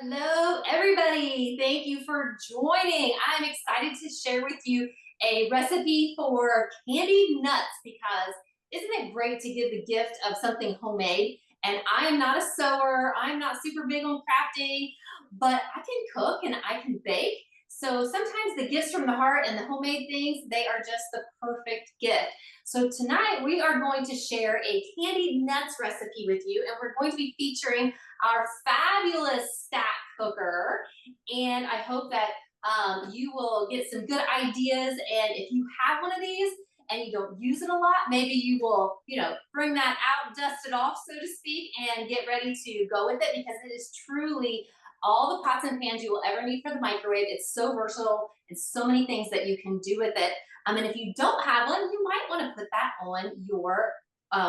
Hello, everybody. Thank you for joining. I'm excited to share with you a recipe for candied nuts because isn't it great to give the gift of something homemade? And I am not a sewer, I'm not super big on crafting, but I can cook and I can bake. So sometimes the gifts from the heart and the homemade things, they are just the perfect gift. So tonight we are going to share a candied nuts recipe with you, and we're going to be featuring our fabulous stack cooker. And I hope that you will get some good ideas. And if you have one of these and you don't use it a lot, maybe you will, bring that out, dust it off, so to speak, and get ready to go with it because it is truly all the pots and pans you will ever need for the microwave. It's so versatile and so many things that you can do with it. And if you don't have one, you might want to put that on your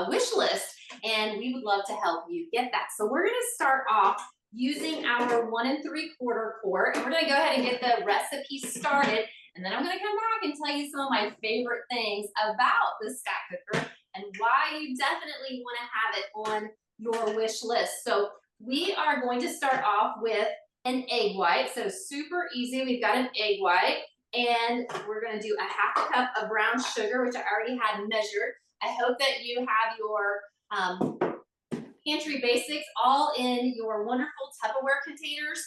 wish list, and we would love to help you get that. So we're going to start off using our 1 3/4 quart, and we're going to go ahead and get the recipe started, and then I'm going to come back and tell you some of my favorite things about the stack cooker and why you definitely want to have it on your wish list. So we are going to start off with an egg white. So super easy. We've got an egg white, and we're going to do a 1/2 cup of brown sugar, which I already had measured. I hope that you have your pantry basics all in your wonderful Tupperware containers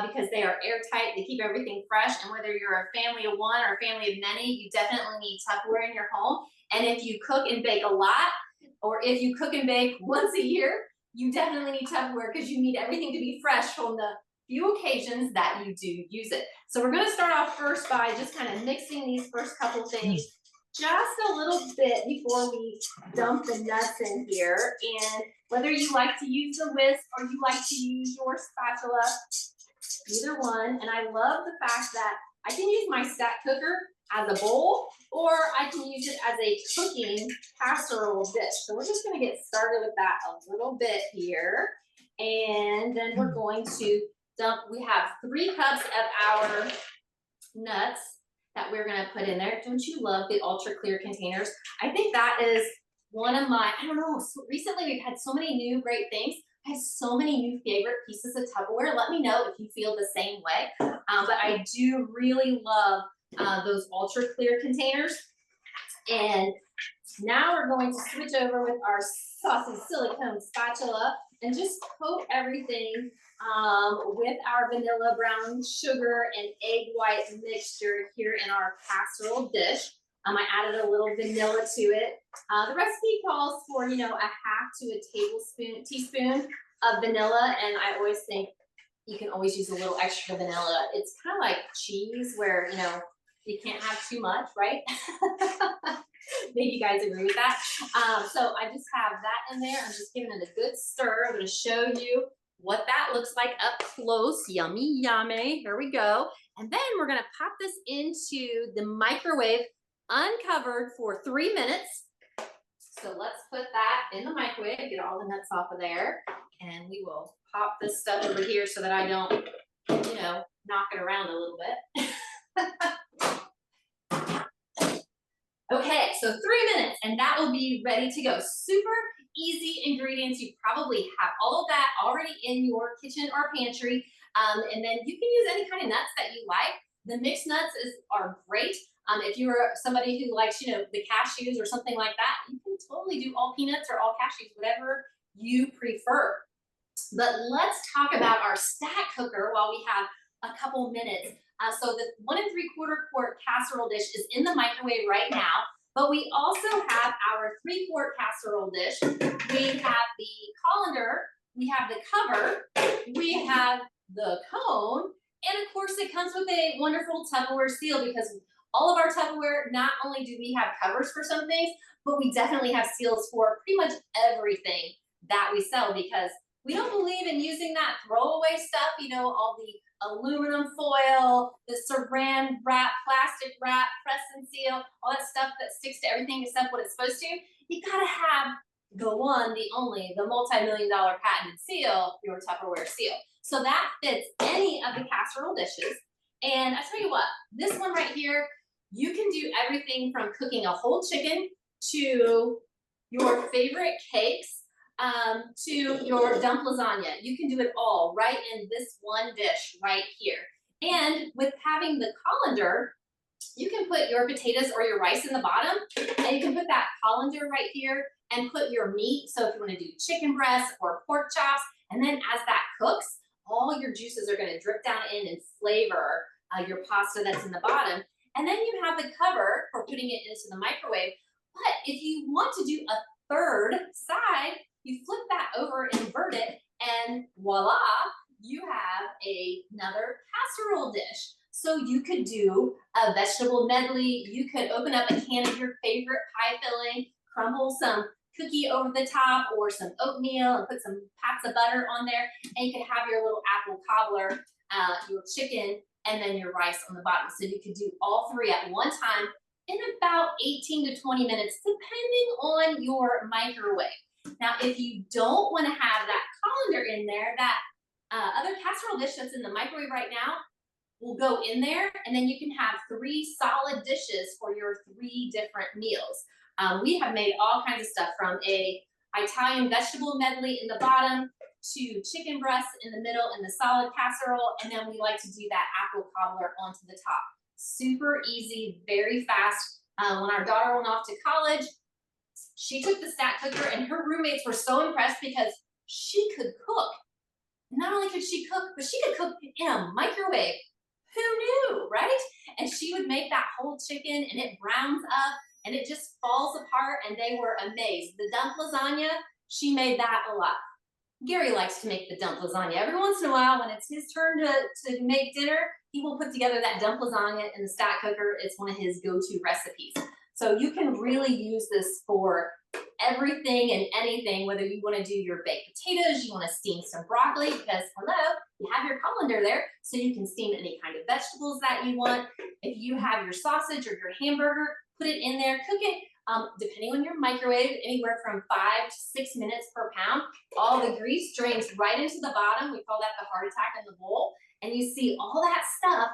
because they are airtight. They keep everything fresh. And whether you're a family of one or a family of many, you definitely need Tupperware in your home. And if you cook and bake a lot, or if you cook and bake once a year, you definitely need Tupperware because you need everything to be fresh from the few occasions that you do use it. So we're going to start off first by just kind of mixing these first couple things just a little bit before we dump the nuts in here. And whether you like to use the whisk or you like to use your spatula, either one. And I love the fact that I can use my stack cooker as a bowl, or I can use it as a cooking casserole dish. So we're just going to get started with that a little bit here. And then we're going to dump, we have 3 cups of our nuts that we're going to put in there. Don't you love the ultra clear containers? I think that is one of my, I don't know, so recently we've had so many new great things. I have so many new favorite pieces of Tupperware. Let me know if you feel the same way. But I do really love those ultra clear containers. And now we're going to switch over with our saucy silicone spatula and just coat everything with our vanilla brown sugar and egg white mixture here in our casserole dish. I added a little vanilla to it. The recipe calls for, a 1/2 to a teaspoon of vanilla, and I always think you can always use a little extra vanilla. It's kind of like cheese where, you can't have too much, right? Maybe you guys agree with that. So I just have that in there. I'm just giving it a good stir. I'm going to show you what that looks like up close. Yummy, yummy. Here we go. And then we're going to pop this into the microwave uncovered for 3 minutes. So let's put that in the microwave, get all the nuts off of there. And we will pop this stuff over here so that I don't, knock it around a little bit. Okay, so 3 minutes, and that will be ready to go. Super easy ingredients. You probably have all of that already in your kitchen or pantry. And then you can use any kind of nuts that you like. The mixed nuts are great. If you're somebody who likes, the cashews or something like that, you can totally do all peanuts or all cashews, whatever you prefer. But let's talk about our stack cooker while we have a couple minutes. So the 1 3/4 quart casserole dish is in the microwave right now, but we also have our 3-quart casserole dish. We have the colander, we have the cover, we have the cone, and of course it comes with a wonderful Tupperware seal because all of our Tupperware, not only do we have covers for some things, but we definitely have seals for pretty much everything that we sell because we don't believe in using that throwaway stuff, all the aluminum foil, the saran wrap, plastic wrap, press and seal, all that stuff that sticks to everything except what it's supposed to. You gotta have the one, the only, the multi-million-dollar patented seal, your Tupperware seal. So that fits any of the casserole dishes. And I tell you what, this one right here, you can do everything from cooking a whole chicken to your favorite cakes. to your dump lasagna. You can do it all right in this one dish right here. And with having the colander, you can put your potatoes or your rice in the bottom, and you can put that colander right here and put your meat. So if you want to do chicken breast or pork chops, and then as that cooks, all your juices are going to drip down in and flavor your pasta that's in the bottom. And then you have the cover for putting it into the microwave. But if you want to do a third side, you flip that over, invert it, and voila, you have another casserole dish. So you could do a vegetable medley. You could open up a can of your favorite pie filling, crumble some cookie over the top or some oatmeal and put some pats of butter on there. And you could have your little apple cobbler, your chicken, and then your rice on the bottom. So you could do all three at one time in about 18 to 20 minutes, depending on your microwave. Now, if you don't want to have that colander in there, that other casserole dish that's in the microwave right now will go in there, and then you can have 3 solid dishes for your 3 different meals. We have made all kinds of stuff, from a Italian vegetable medley in the bottom to chicken breasts in the middle in the solid casserole, and then we like to do that apple cobbler onto the top. Super easy, very fast. When our daughter went off to college, she took the stack cooker, and her roommates were so impressed because she could cook. Not only could she cook, but she could cook in a microwave. Who knew, right? And she would make that whole chicken, and it browns up, and it just falls apart, and they were amazed. The dump lasagna, she made that a lot. Gary likes to make the dump lasagna. Every once in a while, when it's his turn to make dinner, he will put together that dump lasagna in the stack cooker. It's one of his go-to recipes. So you can really use this for everything and anything, whether you want to do your baked potatoes, you want to steam some broccoli, because hello, you have your colander there, so you can steam any kind of vegetables that you want. If you have your sausage or your hamburger, put it in there, cook it, depending on your microwave, anywhere from 5 to 6 minutes per pound. All the grease drains right into the bottom. We call that the heart attack in the bowl. And you see all that stuff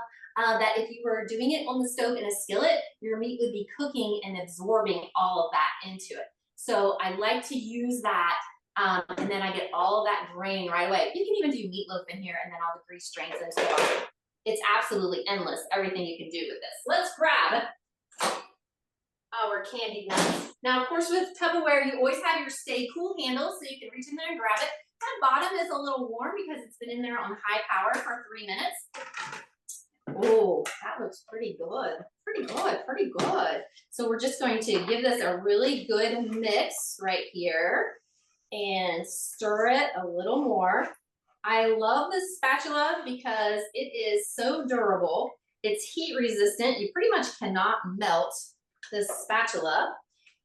that if you were doing it on the stove in a skillet, your meat would be cooking and absorbing all of that into it. So I like to use that, and then I get all of that drain right away. You can even do meatloaf in here, and then all the grease drains into the bottom. It's absolutely endless, everything you can do with this. Let's grab our candy nuts. Now, of course, with Tupperware, you always have your stay cool handle, so you can reach in there and grab it. That bottom is a little warm because it's been in there on high power for 3 minutes. Oh, that looks pretty good. Pretty good, pretty good. So we're just going to give this a really good mix right here and stir it a little more. I love this spatula because it is so durable. It's heat resistant. You pretty much cannot melt this spatula.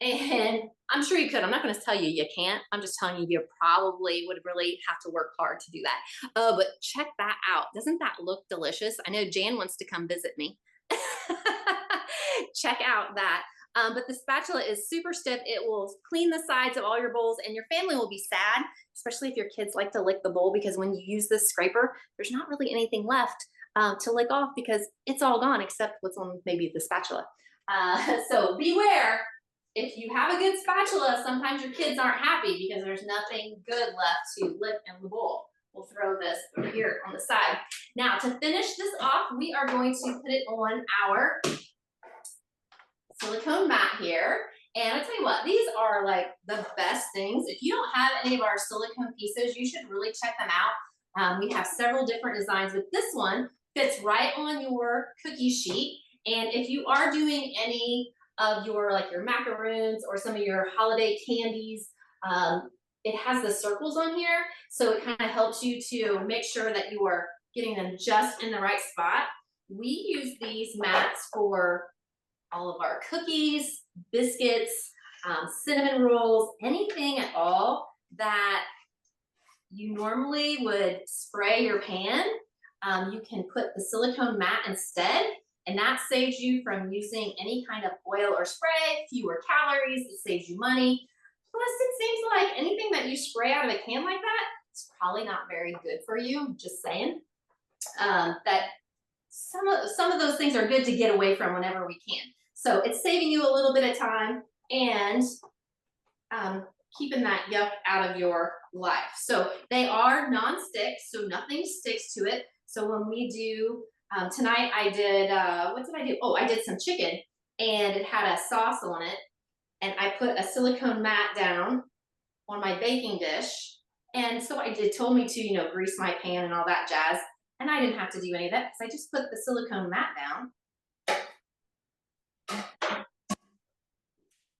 And I'm sure you could. I'm not going to tell you you can't. I'm just telling you you probably would really have to work hard to do that. Oh, but check that out. Doesn't that look delicious? I know Jan wants to come visit me. Check out that. But the spatula is super stiff. It will clean the sides of all your bowls, and your family will be sad, especially if your kids like to lick the bowl, because when you use this scraper, there's not really anything left to lick off because it's all gone except what's on maybe the spatula. So beware. If you have a good spatula, sometimes your kids aren't happy because there's nothing good left to lick in the bowl. We'll throw this over here on the side. Now, to finish this off, we are going to put it on our silicone mat here. And I tell you what, these are like the best things. If you don't have any of our silicone pieces, you should really check them out. We have several different designs, but this one fits right on your cookie sheet. And if you are doing any of your macaroons or some of your holiday candies, it has the circles on here, so it kind of helps you to make sure that you are getting them just in the right spot. We use these mats for all of our cookies, biscuits, cinnamon rolls, anything at all that you normally would spray your pan. You can put the silicone mat instead, and that saves you from using any kind of oil or spray, fewer calories, it saves you money. Plus, it seems like anything that you spray out of a can like that, it's probably not very good for you, just saying. That some of those things are good to get away from whenever we can. So it's saving you a little bit of time, and keeping that yuck out of your life. So they are non-stick, so nothing sticks to it. So when we do, tonight I did, what did I do? Oh, I did some chicken and it had a sauce on it. And I put a silicone mat down on my baking dish. And so it told me to, grease my pan and all that jazz. And I didn't have to do any of that because I just put the silicone mat down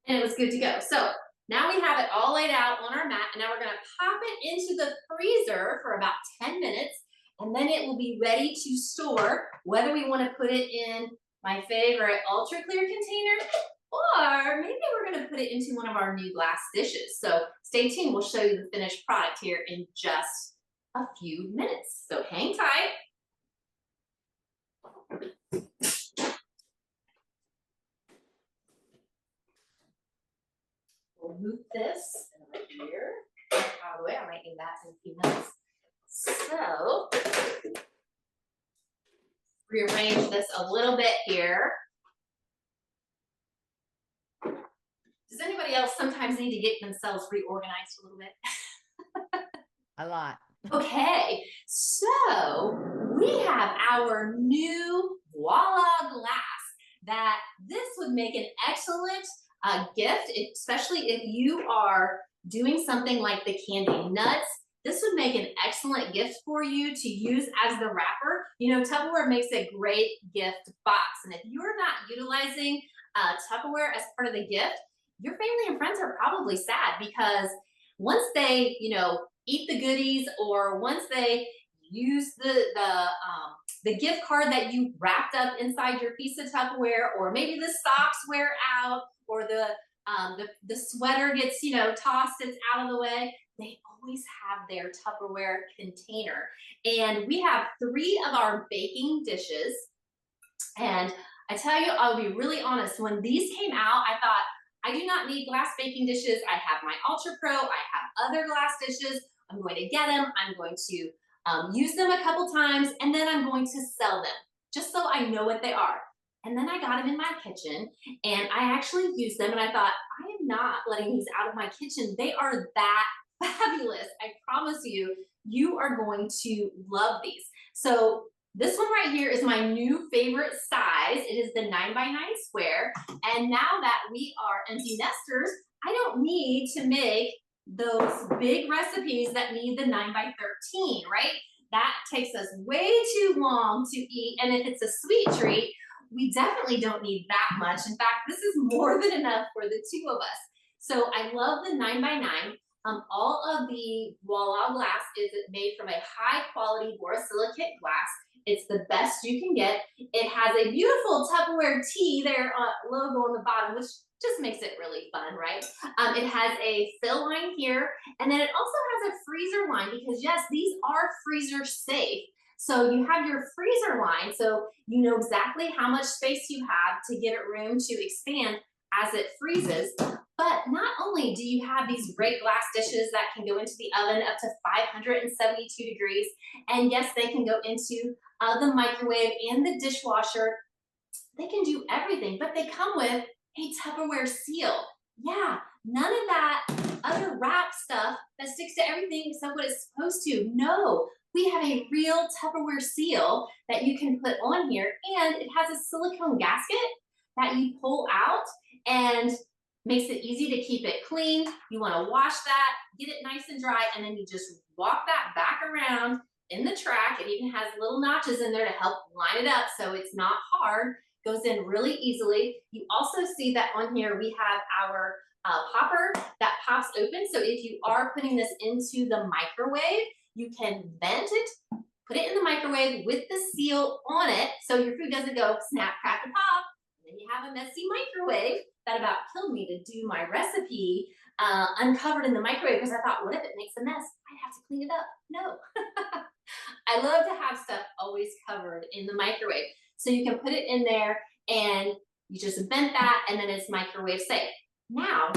and it was good to go. So now we have it all laid out on our mat, and now we're gonna pop it into the freezer for about 10 minutes, and then it will be ready to store, whether we wanna put it in my favorite ultra clear container, or maybe we're gonna put it into one of our new glass dishes. So stay tuned, we'll show you the finished product here in just a few minutes. So hang tight. We'll move this over here out of the way. I might need that in a few minutes. So rearrange this a little bit here. Does anybody else sometimes need to get themselves reorganized a little bit? A lot. Okay, so we have our new Voila glass that this would make an excellent gift, especially if you are doing something like the candy nuts. This would make an excellent gift for you to use as the wrapper. Tupperware makes a great gift box. And if you're not utilizing Tupperware as part of the gift, your family and friends are probably sad because once they, eat the goodies, or once they use the gift card that you wrapped up inside your piece of Tupperware, or maybe the socks wear out, or the sweater gets, tossed, it's out of the way, they always have their Tupperware container. And we have 3 of our baking dishes. And I tell you, I'll be really honest, when these came out, I thought, I do not need glass baking dishes. I have my Ultra Pro, I have other glass dishes. I'm going to get them, I'm going to use them a couple times, and then I'm going to sell them, just so I know what they are. And then I got them in my kitchen, and I actually used them, and I thought, I am not letting these out of my kitchen. They are that fabulous. I promise you, you are going to love these. So this one right here is my new favorite size. It is the 9x9 square. And now that we are empty nesters, I don't need to make those big recipes that need the 9x13, right? That takes us way too long to eat. And if it's a sweet treat, we definitely don't need that much. In fact, this is more than enough for the 2 of us. So I love the 9x9. All of the Voila glass is made from a high quality borosilicate glass. It's the best you can get. It has a beautiful Tupperware T there logo on the bottom, which just makes it really fun, right? It has a fill line here, and then it also has a freezer line because yes, these are freezer safe. So you have your freezer line, so you know exactly how much space you have to give it room to expand as it freezes. But not only do you have these great glass dishes that can go into the oven up to 572 degrees, and yes, they can go into the microwave and the dishwasher. They can do everything, but they come with a Tupperware seal. Yeah, none of that other wrap stuff that sticks to everything except what it's supposed to. No, we have a real Tupperware seal that you can put on here, and it has a silicone gasket that you pull out and makes it easy to keep it clean. You want to wash that, get it nice and dry, and then you just walk that back around in the track. It even has little notches in there to help line it up so it's not hard. Goes in really easily. You also see that on here we have our popper that pops open. So if you are putting this into the microwave, you can vent it, put it in the microwave with the seal on it so your food doesn't go snap, crack, and pop. And then you have a messy microwave. That about killed me to do my recipe uncovered in the microwave because I thought, what if it makes a mess? I'd have to clean it up. No. I love to have stuff always covered in the microwave. So you can put it in there and you just vent that and then it's microwave safe. Now,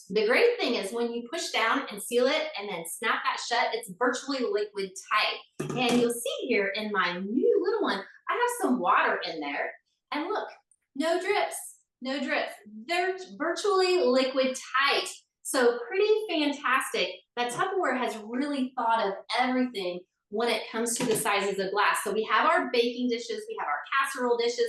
the great thing is when you push down and seal it and then snap that shut, it's virtually liquid tight. And you'll see here in my new little one, I have some water in there. And look, no drips, no drips. They're virtually liquid tight. So pretty fantastic that Tupperware has really thought of everything when it comes to the sizes of glass. So we have our baking dishes, we have our casserole dishes,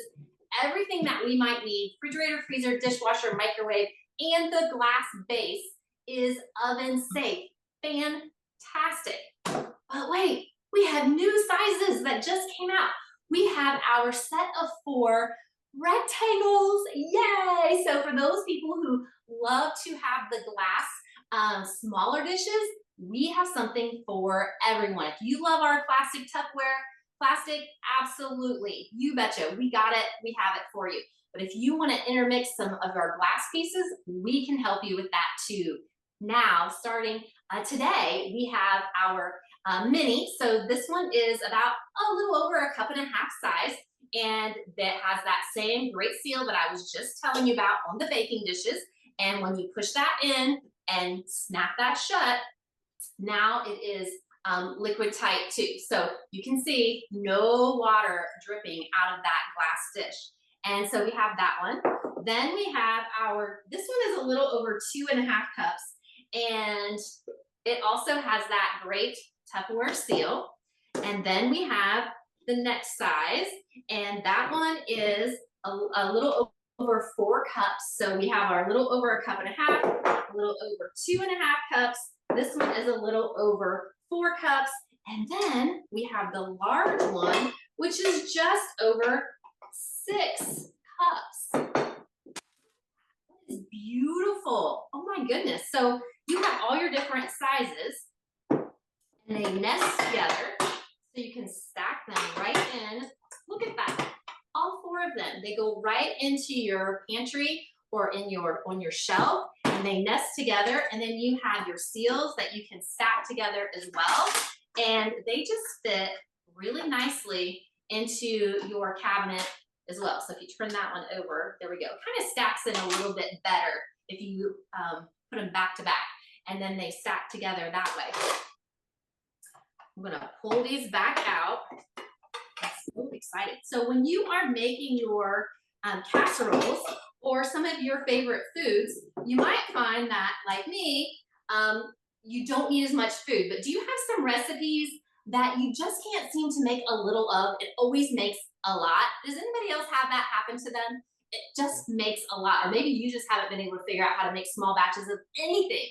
everything that we might need, refrigerator, freezer, dishwasher, microwave, and the glass base is oven safe. Fantastic. But wait, we have new sizes that just came out. We have our set of 4 rectangles. Yay! So for those people who love to have the glass smaller dishes, we have something for everyone. If you love our plastic Tupperware, plastic, absolutely. You betcha. We got it. We have it for you. But if you want to intermix some of our glass pieces, we can help you with that too. Now, starting today, we have our mini. So this one is about a little over a 1.5 cups size, and that has that same great seal that I was just telling you about on the baking dishes. And when you push that in and snap that shut, now it is liquid tight too. So you can see no water dripping out of that glass dish. And so we have that one. Then we have this one is a little over 2.5 cups. And it also has that great Tupperware seal. And then we have the next size. And that one is a little over 4 cups. So we have our little over 1.5 cups, a little over 2.5 cups. This one is a little over 4 cups. And then we have the large one, which is just over 6 cups. That is beautiful. Oh my goodness. So you have all your different sizes and they nest together. So you can stack them right in. Look at that. All 4 of them. They go right into your pantry or on your shelf, and they nest together. And then you have your seals that you can stack together as well. And they just fit really nicely into your cabinet as well. So if you turn that one over, there we go. It kind of stacks in a little bit better if you put them back to back, and then they stack together that way. I'm gonna pull these back out. I'm so excited. So when you are making your casseroles or some of your favorite foods, you might find that, like me, you don't need as much food, but do you have some recipes that you just can't seem to make a little of? It always makes a lot. Does anybody else have that happen to them? It just makes a lot. Or maybe you just haven't been able to figure out how to make small batches of anything.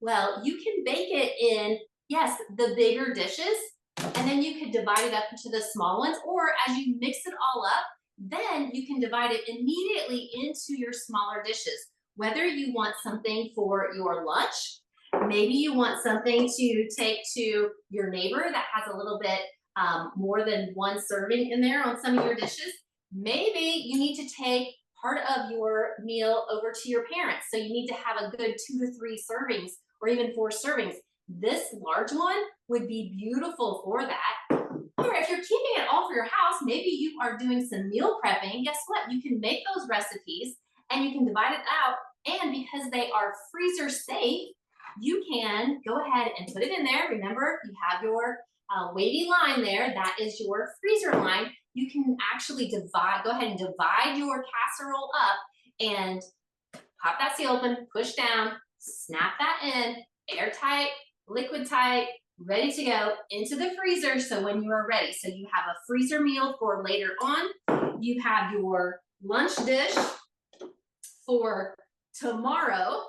Well, you can bake it in, yes, the bigger dishes, and then you could divide it up into the small ones, or as you mix it all up, then you can divide it immediately into your smaller dishes. Whether you want something for your lunch, maybe you want something to take to your neighbor that has a little bit more than 1 serving in there on some of your dishes. Maybe you need to take part of your meal over to your parents. So you need to have a good 2 to 3 servings or even 4 servings. This large one would be beautiful for that. Or if you're keeping it all for your house, maybe you are doing some meal prepping. Guess what? You can make those recipes and you can divide it out. And because they are freezer safe, you can go ahead and put it in there. Remember, you have your wavy line there. That is your freezer line. You can actually go ahead and divide your casserole up and pop that seal open, push down, snap that in, airtight, liquid tight, ready to go into the freezer. So when you are ready, so you have a freezer meal for later on. You have your lunch dish for tomorrow.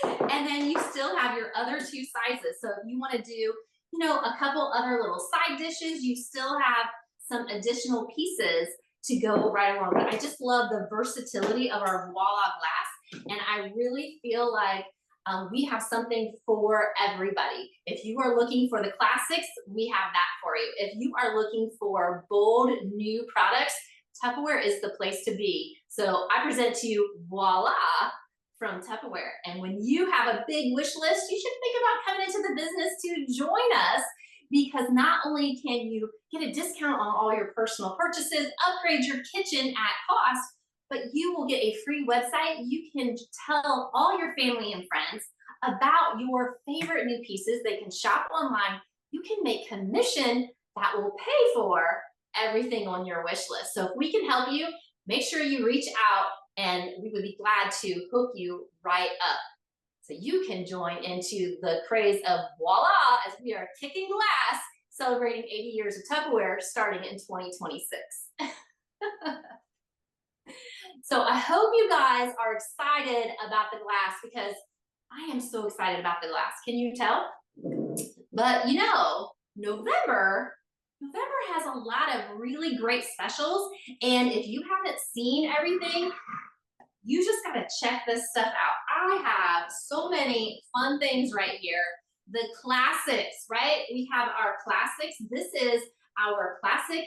And then you still have your other 2 sizes. So if you want to do, a couple other little side dishes, you still have some additional pieces to go right along. But I just love the versatility of our Voila glass. And I really feel like we have something for everybody. If you are looking for the classics, we have that for you. If you are looking for bold new products, Tupperware is the place to be. So I present to you Voila from Tupperware. And when you have a big wish list, you should think about coming into the business to join us, because not only can you get a discount on all your personal purchases, upgrade your kitchen at cost, but you will get a free website. You can tell all your family and friends about your favorite new pieces. They can shop online. You can make commission that will pay for everything on your wish list. So if we can help you, make sure you reach out and we would be glad to hook you right up. So you can join into the craze of voila, as we are kicking glass, celebrating 80 years of Tupperware starting in 2026. So I hope you guys are excited about the glass because I am so excited about the glass. Can you tell? But you know, November has a lot of really great specials. And if you haven't seen everything, you just gotta check this stuff out. I have so many fun things right here. The classics, right? We have our classics. This is our classic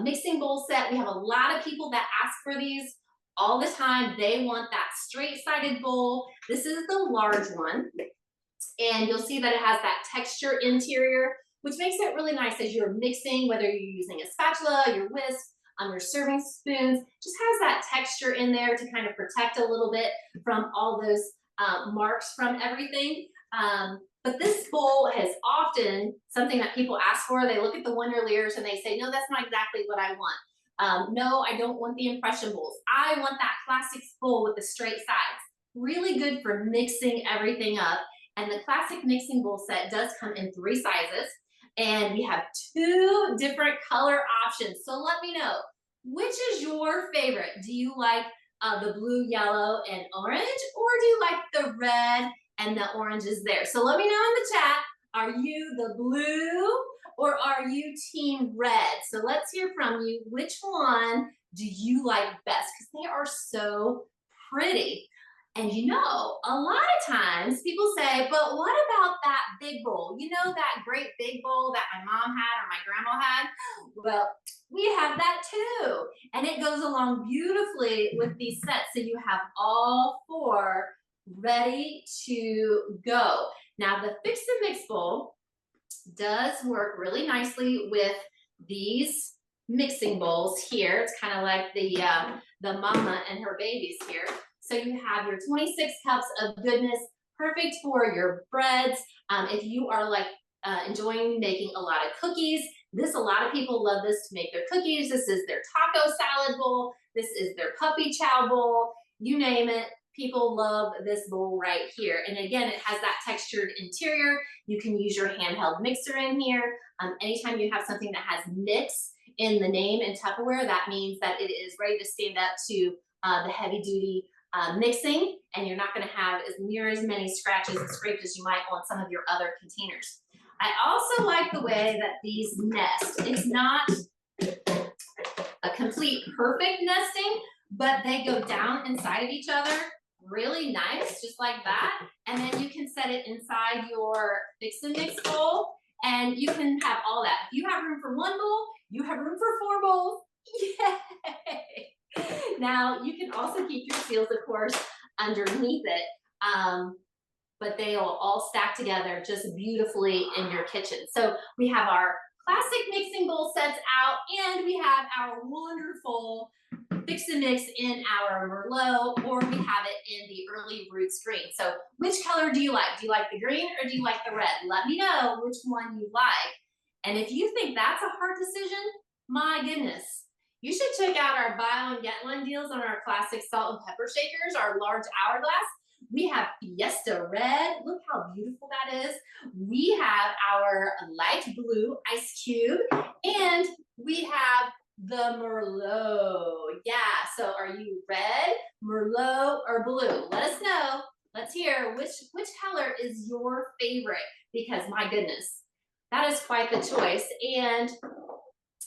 mixing bowl set. We have a lot of people that ask for these all the time. They want that straight-sided bowl. This is the large one. And you'll see that it has that texture interior, which makes it really nice as you're mixing, whether you're using a spatula, your whisk, your serving spoons, just has that texture in there to kind of protect a little bit from all those marks from everything. But this bowl is often something that people ask for. They look at the Wonderliers and they say, no, that's not exactly what I want. No, I don't want the impression bowls. I want that classics bowl with the straight sides. Really good for mixing everything up. And the classic mixing bowl set does come in 3 sizes. And we have 2 different color options. So let me know, which is your favorite? Do you like the blue, yellow, and orange? Or do you like the red and the oranges there? So let me know in the chat, are you the blue or are you team red? So let's hear from you. Which one do you like best? Because they are so pretty. And you know, a lot of times people say, but what about that big bowl? You know, that great big bowl that my mom had or my grandma had? Well, we have that too. And it goes along beautifully with these sets. So you have all 4 ready to go. Now the Fix and Mix bowl does work really nicely with these mixing bowls here. It's kind of like the mama and her babies here. So you have your 26 cups of goodness, perfect for your breads. If you are like enjoying making a lot of cookies, a lot of people love this to make their cookies. This is their taco salad bowl. This is their puppy chow bowl. You name it, people love this bowl right here. And again, it has that textured interior. You can use your handheld mixer in here. Anytime you have something that has mix in the name in Tupperware, that means that it is ready to stand up to the heavy duty mixing, and you're not going to have as many scratches and scrapes as you might on some of your other containers. I also like the way that these nest. It's not a complete perfect nesting, but they go down inside of each other really nice, just like that. And then you can set it inside your Fix and Mix bowl, and you can have all that. If you have room for 1 bowl, you have room for 4 bowls. Yay! Now, you can also keep your seals, of course, underneath it, but they'll all stack together just beautifully in your kitchen. So we have our classic mixing bowl sets out, and we have our wonderful Fix and Mix in our Merlot, or we have it in the early roots green. So which color do you like? Do you like the green or do you like the red? Let me know which one you like. And if you think that's a hard decision, my goodness, you should check out our buy one, get one deals on our classic salt and pepper shakers, our large hourglass. We have Fiesta Red. Look how beautiful that is. We have our light blue ice cube, and we have the Merlot. Yeah, so are you red, Merlot, or blue? Let us know. Let's hear which color is your favorite, because my goodness, that is quite the choice. And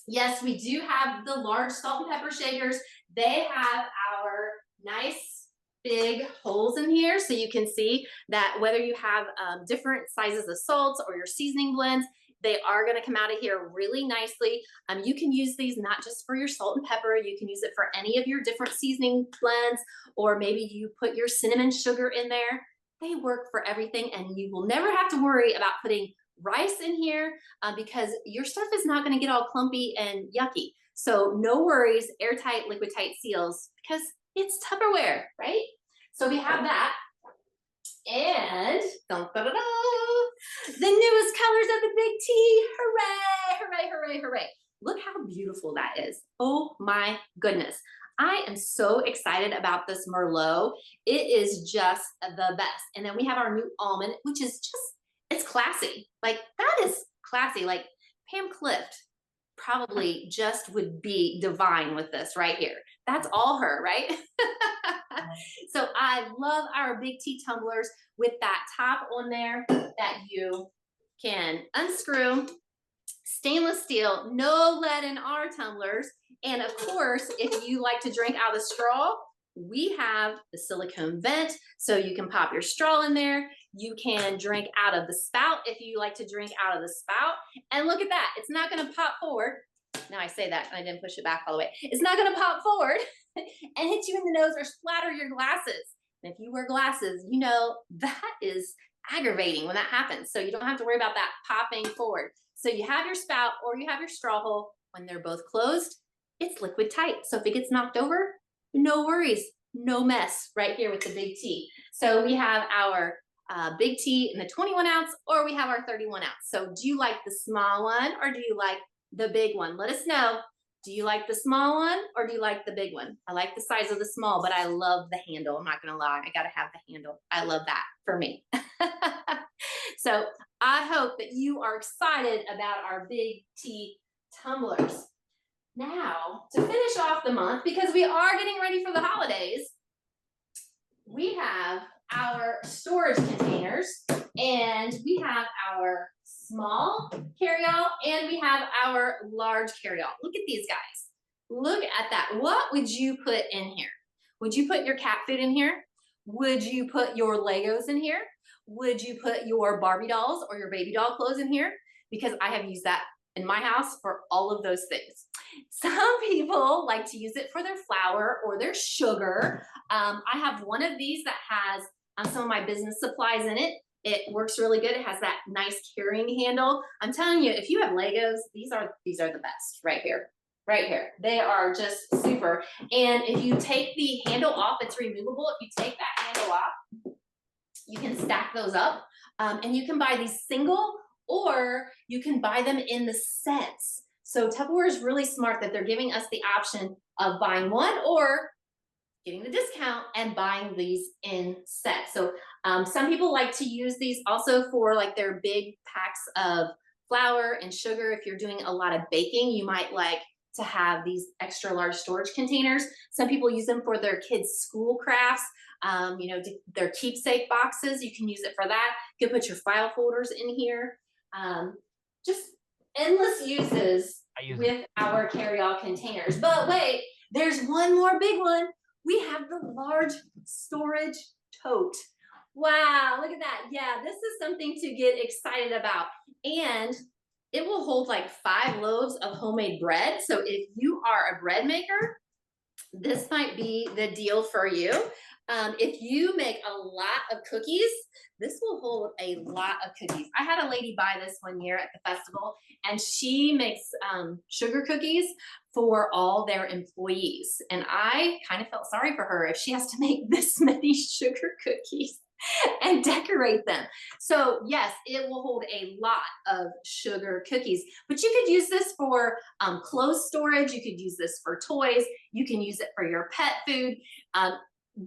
yes, we do have the large salt and pepper shakers. They have our nice big holes in here, so you can see that whether you have different sizes of salts or your seasoning blends, they are going to come out of here really nicely. You can use these not just for your salt and pepper, you can use it for any of your different seasoning blends, or maybe you put your cinnamon sugar in there. They work for everything, and you will never have to worry about putting rice in here because your stuff is not going to get all clumpy and yucky. So no worries, airtight, liquid tight seals, because it's Tupperware, right? So we have that. And the newest colors of the Big T. Hooray, hooray, hooray, hooray. Look how beautiful that is. Oh my goodness. I am so excited about this Merlot. It is just the best. And then we have our new almond, which is just, it's classy. Like that is classy. Like Pam Clift probably just would be divine with this right here. That's all her, right? So I love our big tea tumblers with that top on there that you can unscrew. Stainless steel, no lead in our tumblers. And of course, if you like to drink out of the straw, we have the silicone vent, so you can pop your straw in there. You can drink out of the spout if you like to drink out of the spout. And look at that, it's not gonna pop forward. Now I say that, I didn't push it back all the way. It's not gonna pop forward and hit you in the nose or splatter your glasses. And if you wear glasses, you know that is aggravating when that happens. So you don't have to worry about that popping forward. So you have your spout or you have your straw hole. When they're both closed, it's liquid tight. So if it gets knocked over, no worries, no mess right here with the big T. So we have our big T in the 21 ounce, or we have our 31 ounce. So do you like the small one or do you like the big one? Let us know. Do you like the small one or do you like the big one? I like the size of the small, but I love the handle. I'm not gonna lie, I gotta have the handle. I love that for me. So I hope that you are excited about our big T tumblers. Now, to finish off the month, because we are getting ready for the holidays, we have our storage containers, and we have our small carryall, and we have our large carryall. Look at these guys. Look at that. What would you put in here? Would you put your cat food in here? Would you put your Legos in here? Would you put your Barbie dolls or your baby doll clothes in here? Because I have used that in my house for all of those things. Some people like to use it for their flour or their sugar. I have one of these that has some of my business supplies in it. It works really good. It has that nice carrying handle. I'm telling you, if you have Legos, these are the best right here. Right here. They are just super. And if you take the handle off, it's removable. If you take that handle off, you can stack those up, and you can buy these single, or you can buy them in the sets. So Tupperware is really smart that they're giving us the option of buying one or getting the discount and buying these in sets. So some people like to use these also for like their big packs of flour and sugar. If you're doing a lot of baking, you might like to have these extra large storage containers. Some people use them for their kids' school crafts, you know, their keepsake boxes. You can use it for that. You can put your file folders in here. Just endless uses with our carry-all containers. But wait, there's one more big one. We have the large storage tote. Wow, look at that. Yeah, this is something to get excited about. And it will hold like 5 loaves of homemade bread. So if you are a bread maker, this might be the deal for you. If you make a lot of cookies, this will hold a lot of cookies. I had a lady buy this one year at the festival, and she makes sugar cookies for all their employees. And I kind of felt sorry for her if she has to make this many sugar cookies and decorate them. So yes, it will hold a lot of sugar cookies, but you could use this for clothes storage. You could use this for toys. You can use it for your pet food.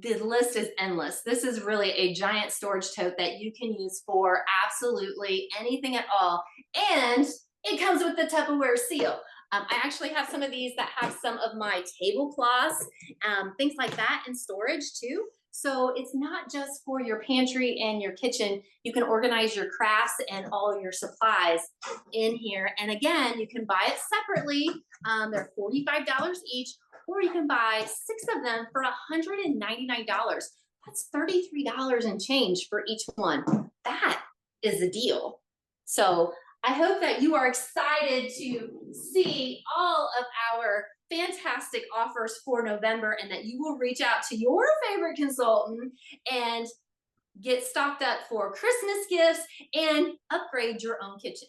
The list is endless. This is really a giant storage tote that you can use for absolutely anything at all. And it comes with the Tupperware seal. I actually have some of these that have some of my tablecloths, things like that in storage too. So it's not just for your pantry and your kitchen. You can organize your crafts and all your supplies in here. And again, you can buy it separately. They're $45 each, or you can buy 6 of them for $199. That's $33 and change for each one. That is a deal. So I hope that you are excited to see all of our fantastic offers for November, and that you will reach out to your favorite consultant and get stocked up for Christmas gifts and upgrade your own kitchen.